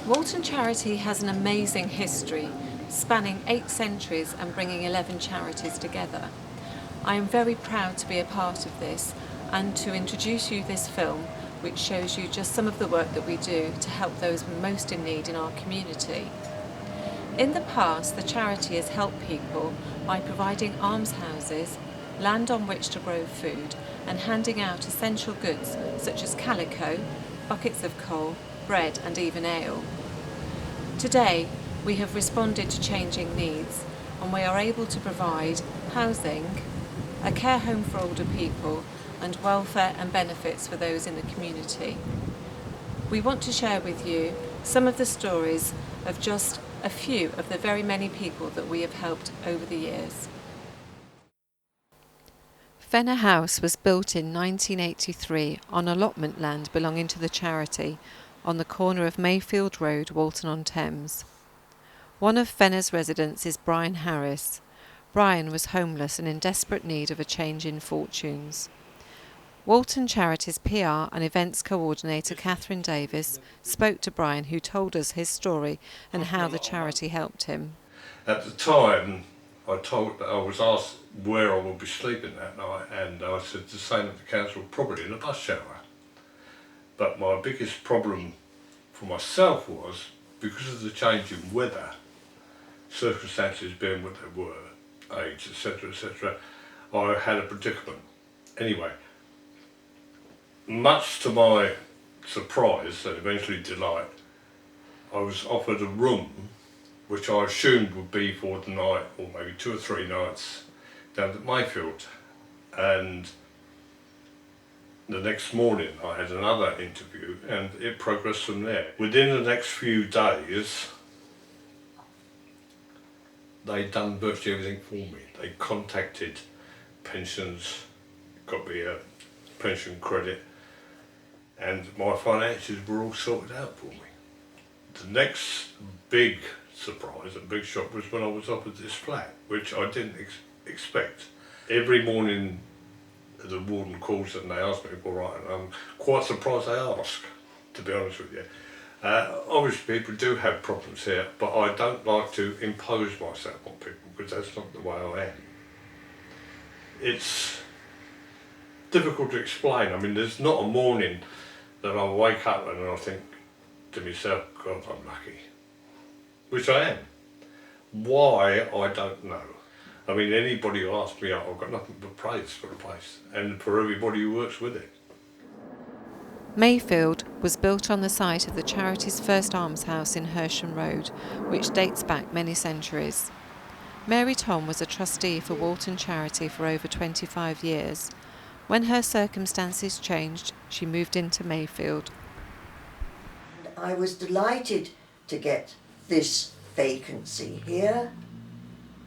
Walton Charity has an amazing history, spanning 8 centuries and bringing 11 charities together. I am very proud to be a part of this and to introduce you this film, which shows you just some of the work that we do to help those most in need in our community. In the past, the charity has helped people by providing almshouses, land on which to grow food, and handing out essential goods such as calico, buckets of coal, bread and even ale. Today, we have responded to changing needs and we are able to provide housing, a care home for older people and welfare and benefits for those in the community. We want to share with you some of the stories of just a few of the very many people that we have helped over the years. Fenner House was built in 1983 on allotment land belonging to the charity on the corner of Mayfield Road, Walton-on-Thames. One of Fenner's residents is Brian Harris. Brian was homeless and in desperate need of a change in fortunes. Walton Charity's PR and events coordinator Catherine Davis spoke to Brian, who told us his story and how the charity helped him. At the time, I was asked where I would be sleeping that night, and I said the same at the council, probably in a bus shelter. But my biggest problem for myself was, because of the change in weather, circumstances being what they were, age, etc., I had a predicament. Anyway, much to my surprise and eventually delight, I was offered a room which I assumed would be for the night, or maybe 2 or 3 nights, down at Mayfield. And the next morning I had another interview and it progressed from there. Within the next few days, they'd done virtually everything for me. They contacted pensions, got me a pension credit, and my finances were all sorted out for me. The next big surprise and big shock was when I was offered this flat, which I didn't expect. Every morning the warden calls and they ask me, all right, and I'm quite surprised they ask, to be honest with you. Obviously people do have problems here, but I don't like to impose myself on people because that's not the way I am. It's difficult to explain. I mean, there's not a morning that I wake up and I think to myself, God, I'm lucky. Which I am. Why, I don't know. I mean, anybody who asks me, I've got nothing but praise for the place and for everybody who works with it. Mayfield was built on the site of the charity's first almshouse in Hersham Road, which dates back many centuries. Mary Tom was a trustee for Walton Charity for over 25 years. When her circumstances changed, she moved into Mayfield. I was delighted to get this vacancy here,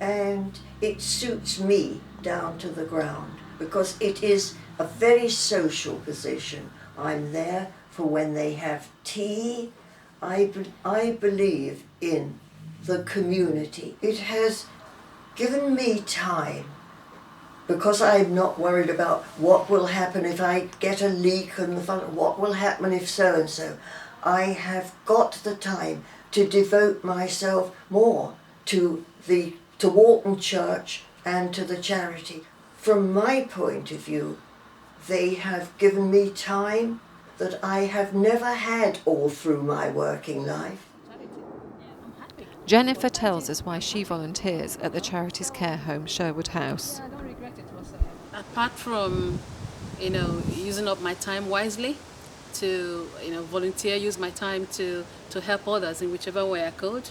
and it suits me down to the ground because it is a very social position. I'm there for when they have tea. I believe in the community. It has given me time because I'm not worried about what will happen if I get a leak in the front, what will happen if so-and-so. I have got the time to devote myself more to Walton Church and to the charity. From my point of view, they have given me time that I have never had all through my working life. Jennifer tells us why she volunteers at the charity's care home, Sherwood House. Apart from, using up my time wisely to, volunteer, use my time to help others in whichever way I could,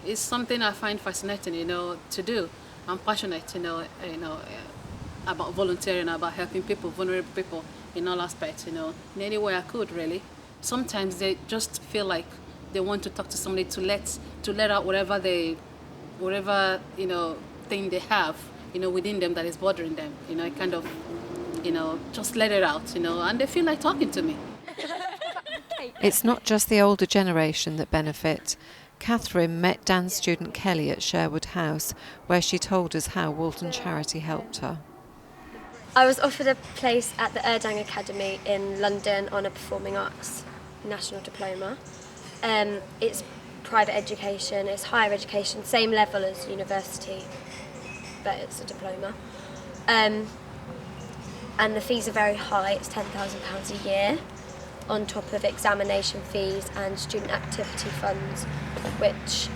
it's something I find fascinating, to do. I'm passionate, about volunteering, about helping people, vulnerable people in all aspects, in any way I could, really. Sometimes they just feel like they want to talk to somebody to let out whatever thing they have, within them that is bothering them, kind of, just let it out, and they feel like talking to me. It's not just the older generation that benefit. Catherine met dance student Kelly at Sherwood House, where she told us how Walton Charity helped her. I was offered a place at the Erdang Academy in London on a performing arts national diploma. It's private education, it's higher education, same level as university, but it's a diploma. And the fees are very high, it's £10,000 a year, on top of examination fees and student activity funds, which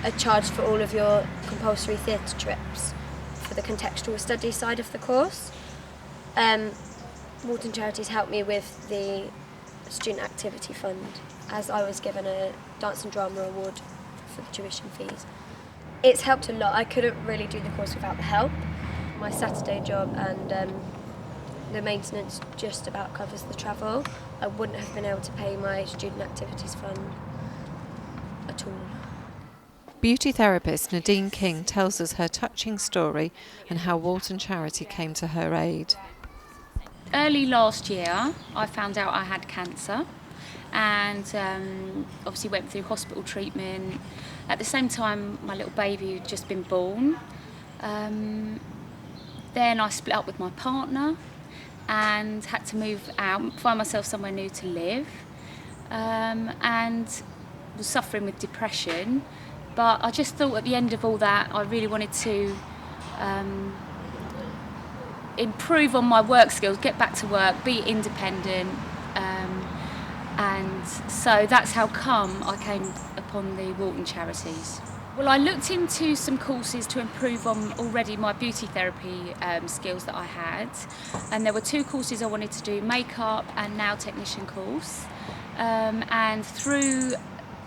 are charged for all of your compulsory theatre trips for the contextual study side of the course. Walton Charity's helped me with the student activity fund, as I was given a dance and drama award for the tuition fees. It's helped a lot. I couldn't really do the course without the help. My Saturday job and the maintenance just about covers the travel. I wouldn't have been able to pay my student activities fund at all. Beauty therapist Nadine King tells us her touching story and how Walton Charity came to her aid. Early last year, I found out I had cancer and obviously went through hospital treatment. At the same time, my little baby had just been born. Then I split up with my partner and had to move out, find myself somewhere new to live, and was suffering with depression. But I just thought at the end of all that, I really wanted to improve on my work skills, get back to work, be independent, and so that's how come I came upon the Walton Charities. Well, I looked into some courses to improve on already my beauty therapy skills that I had, and there were 2 courses I wanted to do, makeup and nail technician course, and through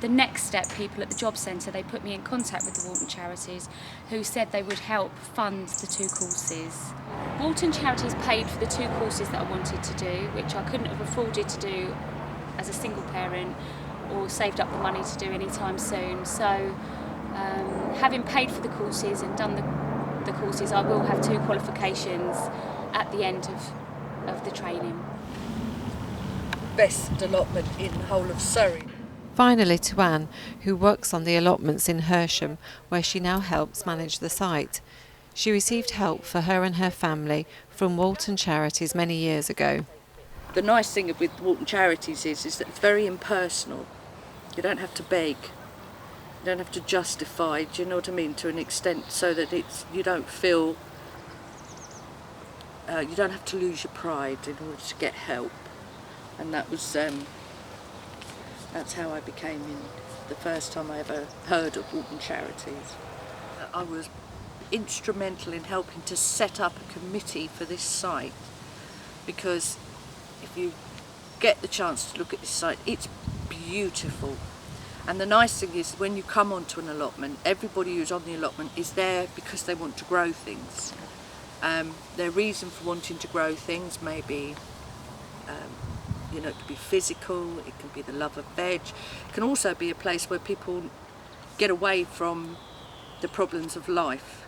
the next step people at the job centre, they put me in contact with the Walton Charities, who said they would help fund the 2 courses. Walton Charities paid for the 2 courses that I wanted to do, which I couldn't have afforded to do as a single parent or saved up the money to do anytime soon. So having paid for the courses and done the courses, I will have 2 qualifications at the end of the training. Best allotment in the whole of Surrey. Finally to Anne, who works on the allotments in Hersham, where she now helps manage the site. She received help for her and her family from Walton Charities many years ago. The nice thing with Walton Charities is that it's very impersonal. You don't have to beg, you don't have to justify, do you know what I mean, to an extent, so that you don't feel, you don't have to lose your pride in order to get help. And that was, that's how I became the first time I ever heard of Walton Charities. I was instrumental in helping to set up a committee for this site, because if you get the chance to look at this site, it's beautiful. And the nice thing is, when you come onto an allotment, everybody who's on the allotment is there because they want to grow things. Their reason for wanting to grow things may be, you know, it could be physical, it can be the love of veg. It can also be a place where people get away from the problems of life.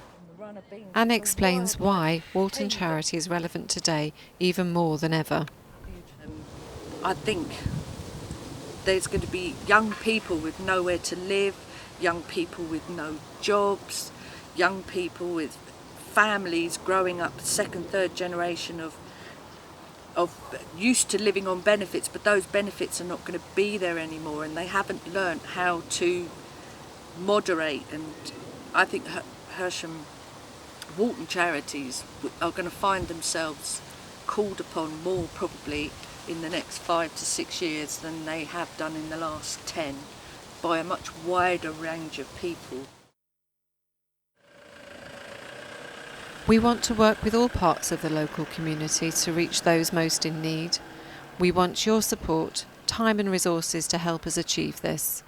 Anne explains why Walton Charity is relevant today even more than ever. I think there's going to be young people with nowhere to live, young people with no jobs, young people with families growing up, 2nd, 3rd generation of used to living on benefits, but those benefits are not going to be there anymore, and they haven't learnt how to moderate. And I think Hersham Walton Charities are going to find themselves called upon more probably in the next 5 to 6 years than they have done in the last 10 by a much wider range of people. We want to work with all parts of the local community to reach those most in need. We want your support, time and resources to help us achieve this.